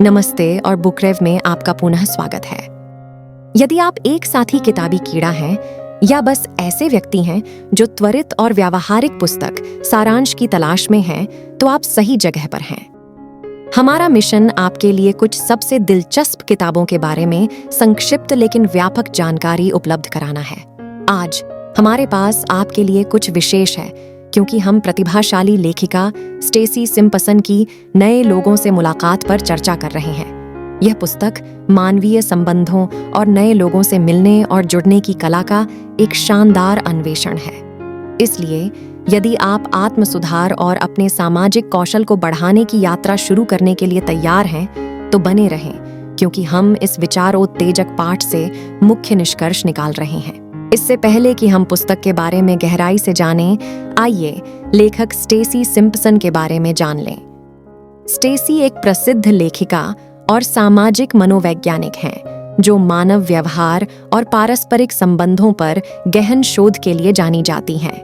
नमस्ते और बुकरेव में आपका पुनः स्वागत है। यदि आप एक साथी किताबी कीड़ा हैं या बस ऐसे व्यक्ति हैं जो त्वरित और व्यावहारिक पुस्तक सारांश की तलाश में हैं, तो आप सही जगह पर हैं। हमारा मिशन आपके लिए कुछ सबसे दिलचस्प किताबों के बारे में संक्षिप्त लेकिन व्यापक जानकारी उपलब्ध कराना है। आज हमारे पास आपके लिए कुछ विशेष है, क्योंकि हम प्रतिभाशाली लेखिका स्टेसी सिम्पसन की नए लोगों से मुलाकात पर चर्चा कर रहे हैं। यह पुस्तक मानवीय संबंधों और नए लोगों से मिलने और जुड़ने की कला का एक शानदार अन्वेषण है। इसलिए यदि आप आत्म सुधार और अपने सामाजिक कौशल को बढ़ाने की यात्रा शुरू करने के लिए तैयार हैं, तो बने रहें, क्योंकि हम इस विचारोत्तेजक पाठ से मुख्य निष्कर्ष निकाल रहे हैं। इससे पहले कि हम पुस्तक के बारे में गहराई से जानें, आइए लेखक स्टेसी सिम्पसन के बारे में जान लें। स्टेसी एक प्रसिद्ध लेखिका और सामाजिक मनोवैज्ञानिक हैं, जो मानव व्यवहार और पारस्परिक संबंधों पर गहन शोध के लिए जानी जाती हैं।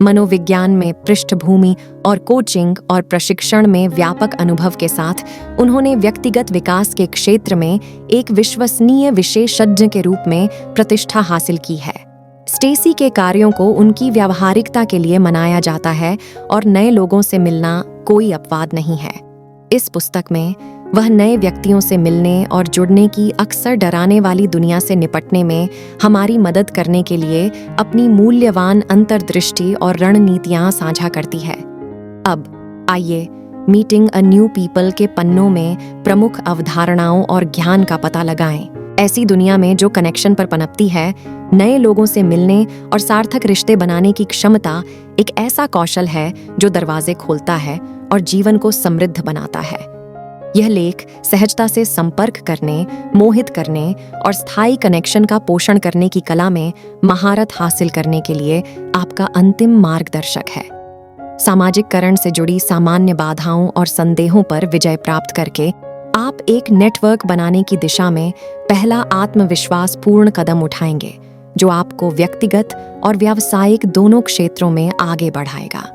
मनोविज्ञान में पृष्ठभूमि और कोचिंग और प्रशिक्षण में व्यापक अनुभव के साथ उन्होंने व्यक्तिगत विकास के क्षेत्र में एक विश्वसनीय विशेषज्ञ के रूप में प्रतिष्ठा हासिल की है। स्टेसी के कार्यों को उनकी व्यावहारिकता के लिए मनाया जाता है और नए लोगों से मिलना कोई अपवाद नहीं है। इस पुस्तक में वह नए व्यक्तियों से मिलने और जुड़ने की अक्सर डराने वाली दुनिया से निपटने में हमारी मदद करने के लिए अपनी मूल्यवान अंतर्दृष्टि और रणनीतियां साझा करती है। अब आइए मीटिंग अ न्यू पीपल के पन्नों में प्रमुख अवधारणाओं और ज्ञान का पता लगाएं। ऐसी दुनिया में जो कनेक्शन पर पनपती है, नए लोगों से मिलने और सार्थक रिश्ते बनाने की क्षमता एक ऐसा कौशल है जो दरवाजे खोलता है और जीवन को समृद्ध बनाता है। यह लेख सहजता से संपर्क करने, मोहित करने और स्थायी कनेक्शन का पोषण करने की कला में महारत हासिल करने के लिए आपका अंतिम मार्गदर्शक है। सामाजिककरण से जुड़ी सामान्य बाधाओं और संदेहों पर विजय प्राप्त करके आप एक नेटवर्क बनाने की दिशा में पहला आत्मविश्वासपूर्ण कदम उठाएंगे, जो आपको व्यक्तिगत और व्यावसायिक दोनों क्षेत्रों में आगे बढ़ाएगा।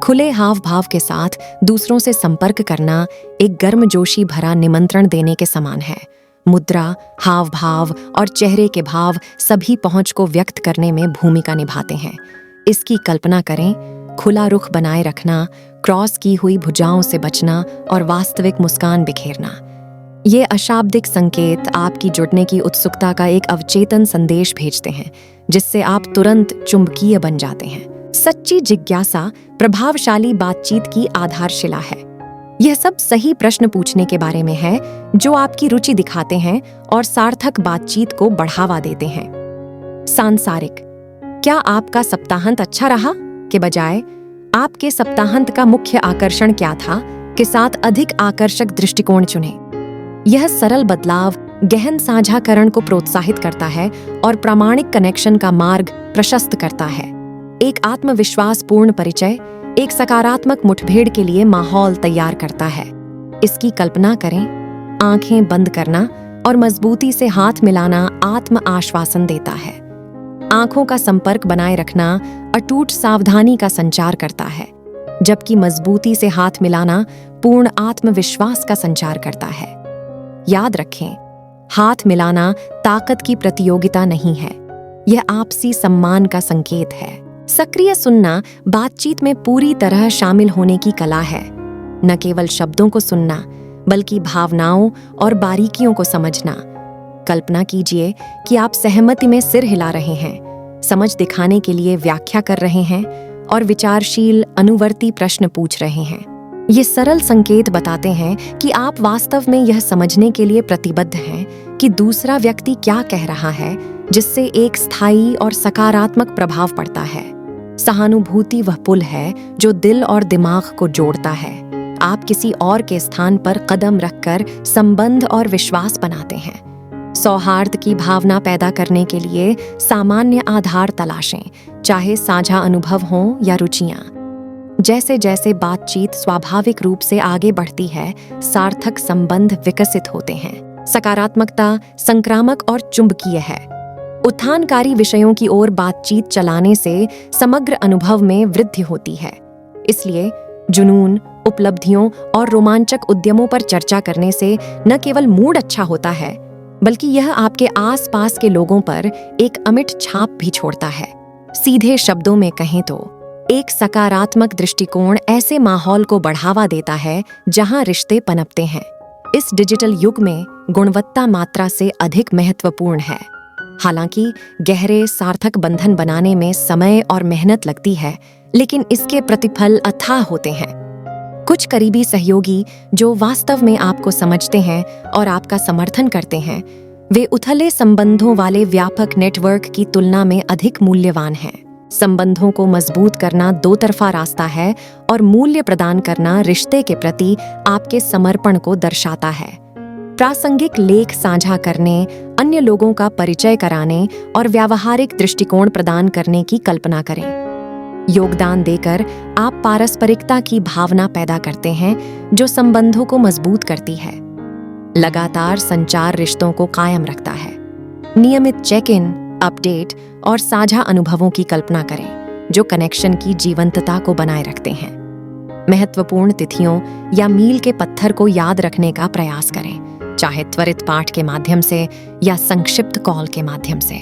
खुले हाव भाव के साथ दूसरों से संपर्क करना एक गर्मजोशी भरा निमंत्रण देने के समान है। मुद्रा, हाव भाव और चेहरे के भाव सभी पहुंच को व्यक्त करने में भूमिका निभाते हैं। इसकी कल्पना करें, खुला रुख बनाए रखना, क्रॉस की हुई भुजाओं से बचना और वास्तविक मुस्कान बिखेरना। ये अशाब्दिक संकेत आपकी जुड़ने की उत्सुकता का एक अवचेतन संदेश भेजते हैं, जिससे आप तुरंत चुंबकीय बन जाते हैं। सच्ची जिज्ञासा प्रभावशाली बातचीत की आधारशिला है। यह सब सही प्रश्न पूछने के बारे में है, जो आपकी रुचि दिखाते हैं और सार्थक बातचीत को बढ़ावा देते हैं। सांसारिक, क्या आपका सप्ताहांत अच्छा रहा के बजाय आपके सप्ताहांत का मुख्य आकर्षण क्या था के साथ अधिक आकर्षक दृष्टिकोण चुनें। यह सरल बदलाव गहन साझाकरण को प्रोत्साहित करता है और प्रामाणिक कनेक्शन का मार्ग प्रशस्त करता है। एक आत्मविश्वासपूर्ण परिचय एक सकारात्मक मुठभेड़ के लिए माहौल तैयार करता है। इसकी कल्पना करें, आंखें बंद करना और मजबूती से हाथ मिलाना आत्म आश्वासन देता है। आंखों का संपर्क बनाए रखना अटूट सावधानी का संचार करता है, जबकि मजबूती से हाथ मिलाना पूर्ण आत्मविश्वास का संचार करता है। याद रखें, हाथ मिलाना ताकत की प्रतियोगिता नहीं है, यह आपसी सम्मान का संकेत है। सक्रिय सुनना बातचीत में पूरी तरह शामिल होने की कला है। न केवल शब्दों को सुनना, बल्कि भावनाओं और बारीकियों को समझना। कल्पना कीजिए कि आप सहमति में सिर हिला रहे हैं, समझ दिखाने के लिए व्याख्या कर रहे हैं और विचारशील अनुवर्ती प्रश्न पूछ रहे हैं। ये सरल संकेत बताते हैं कि आप वास्तव में यह समझने के लिए प्रतिबद्ध हैं कि दूसरा व्यक्ति क्या कह रहा है, जिससे एक स्थायी और सकारात्मक प्रभाव पड़ता है। सहानुभूति वह पुल है जो दिल और दिमाग को जोड़ता है। आप किसी और के स्थान पर कदम रखकर संबंध और विश्वास बनाते हैं। सौहार्द की भावना पैदा करने के लिए सामान्य आधार तलाशें, चाहे साझा अनुभव हों या रुचियां। जैसे जैसे बातचीत स्वाभाविक रूप से आगे बढ़ती है, सार्थक संबंध विकसित होते हैं। सकारात्मकता संक्रामक और चुंबकीय है। उत्थानकारी विषयों की ओर बातचीत चलाने से समग्र अनुभव में वृद्धि होती है। इसलिए जुनून, उपलब्धियों और रोमांचक उद्यमों पर चर्चा करने से न केवल मूड अच्छा होता है, बल्कि यह आपके आसपास के लोगों पर एक अमिट छाप भी छोड़ता है। सीधे शब्दों में कहें तो एक सकारात्मक दृष्टिकोण ऐसे माहौल को बढ़ावा देता है जहां रिश्ते पनपते हैं। इस डिजिटल युग में गुणवत्ता मात्रा से अधिक महत्वपूर्ण है। हालांकि गहरे सार्थक बंधन बनाने में समय और मेहनत लगती है, लेकिन इसके प्रतिफल अथाह होते हैं। कुछ करीबी सहयोगी जो वास्तव में आपको समझते हैं और आपका समर्थन करते हैं, वे उथले संबंधों वाले व्यापक नेटवर्क की तुलना में अधिक मूल्यवान हैं। संबंधों को मजबूत करना दो तरफा रास्ता है और मूल्य प्रदान करना रिश्ते के प्रति आपके समर्पण को दर्शाता है। प्रासंगिक लेख साझा करने, अन्य लोगों का परिचय कराने और व्यावहारिक दृष्टिकोण प्रदान करने की कल्पना करें। योगदान देकर आप पारस्परिकता की भावना पैदा करते हैं जो संबंधों को मजबूत करती है। लगातार संचार रिश्तों को कायम रखता है। नियमित चेक इन, अपडेट और साझा अनुभवों की कल्पना करें जो कनेक्शन की जीवंतता को बनाए रखते हैं। महत्वपूर्ण तिथियों या मील के पत्थर को याद रखने का प्रयास करें, चाहे त्वरित पाठ के माध्यम से या संक्षिप्त कॉल के माध्यम से।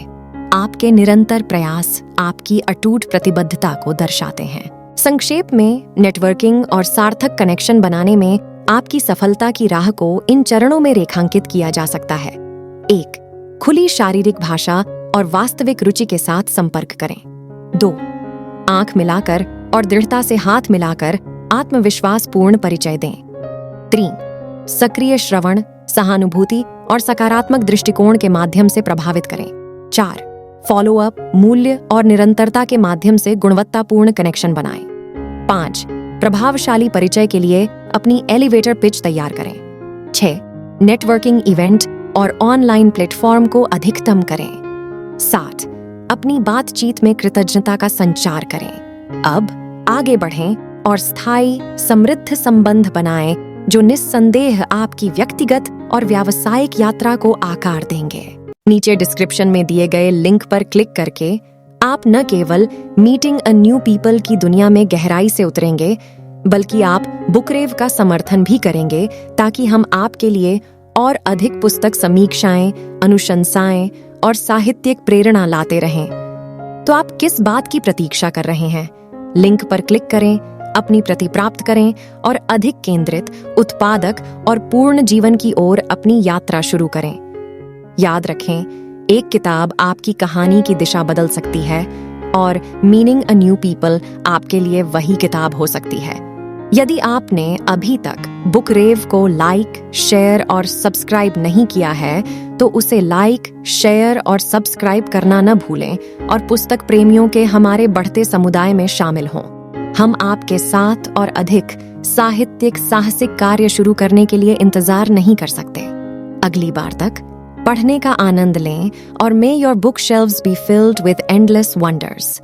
आपके निरंतर प्रयास आपकी अटूट प्रतिबद्धता को दर्शाते हैं। संक्षेप में, नेटवर्किंग और सार्थक कनेक्शन बनाने में आपकी सफलता की राह को इन चरणों में रेखांकित किया जा सकता है। 1. खुली शारीरिक भाषा और वास्तविक रुचि के साथ संपर्क करें। 2. आंख मिलाकर और दृढ़ता से हाथ मिलाकर आत्मविश्वास पूर्ण परिचय दें। 3. सक्रिय श्रवण, सहानुभूति और सकारात्मक दृष्टिकोण के माध्यम से प्रभावित करें। 4. फॉलो अप, मूल्य और निरंतरता के माध्यम से गुणवत्तापूर्ण कनेक्शन बनाएं। 5. प्रभावशाली परिचय के लिए अपनी एलिवेटर पिच तैयार करें। 6. नेटवर्किंग इवेंट और ऑनलाइन प्लेटफॉर्म को अधिकतम करें। 7. अपनी बातचीत में कृतज्ञता का संचार करें। अब आगे बढ़ें और स्थायी, समृद्ध संबंध बनाएं जो निस्संदेह आपकी व्यक्तिगत और व्यावसायिक यात्रा को आकार देंगे। नीचे डिस्क्रिप्शन में दिए गए लिंक पर क्लिक करके आप न केवल मीटिंग अ न्यू पीपल की दुनिया में गहराई से उतरेंगे, बल्कि आप बुकरेव का समर्थन भी करेंगे ताकि हम आपके लिए और अधिक पुस्तक समीक्षाएं, अनुशंसाएं और साहित्यिक प्रेरणा लाते रहें। तो आप किस बात की प्रतीक्षा कर रहे हैं? लिंक पर क्लिक करें, अपनी प्रति प्राप्त करें और अधिक केंद्रित, उत्पादक और पूर्ण जीवन की ओर अपनी यात्रा शुरू करें। याद रखें, एक किताब आपकी कहानी की दिशा बदल सकती है और मीनिंग अ न्यू पीपल आपके लिए वही किताब हो सकती है। यदि आपने अभी तक बुकरेव को लाइक, शेयर और सब्सक्राइब नहीं किया है, तो उसे लाइक, शेयर और सब्सक्राइब करना न भूलें और पुस्तक प्रेमियों के हमारे बढ़ते समुदाय में शामिल हों। हम आपके साथ और अधिक साहित्यिक, साहसिक कार्य शुरू करने के लिए इंतजार नहीं कर सकते। अगली बार तक पढ़ने का आनंद लें और मे your book shelves be filled with endless wonders.